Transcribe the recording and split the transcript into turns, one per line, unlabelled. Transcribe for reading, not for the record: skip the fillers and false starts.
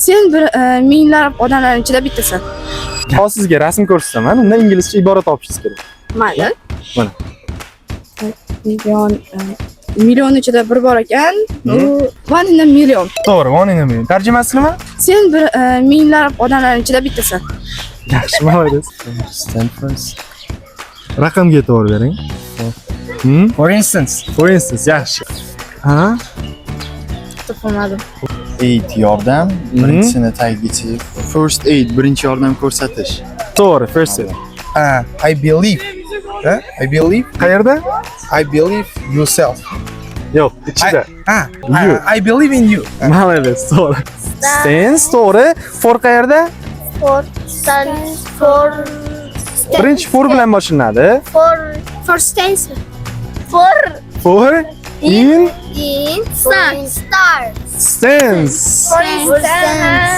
Sen bir minglab odamlarning ichida bittasan.
Hozir sizga rasm ko'rsataman, undan inglizcha ibora topishingiz kerak.
Mayli.
Mana.
Million ichida bir bor ekan. U 1 in a million.
To'g'ri, 1 in a million. Tarjimasi nima?
Sen bir minglab odamlarning ichida bittasan.
Yaxshi, ma'lum.
Stanford.
Raqamga e'tibor bering.
For instance,
Yaxshi. Ha?
Topolmadim.
aid yordam, birinchisini taggacha. First aid, birinchi yordam ko'rsatish.
To'g'ri, first aid.
I believe. I believe.
Qayerda?
I believe yourself.
Yo'q, ichida. You.
I believe in you.
Ma'lum, to'g'ri. Stance, to'g'ri. For qayerda? Birinchi for bilan boshlanadi.
For stance.
For in
In stars.
stance.
For instance.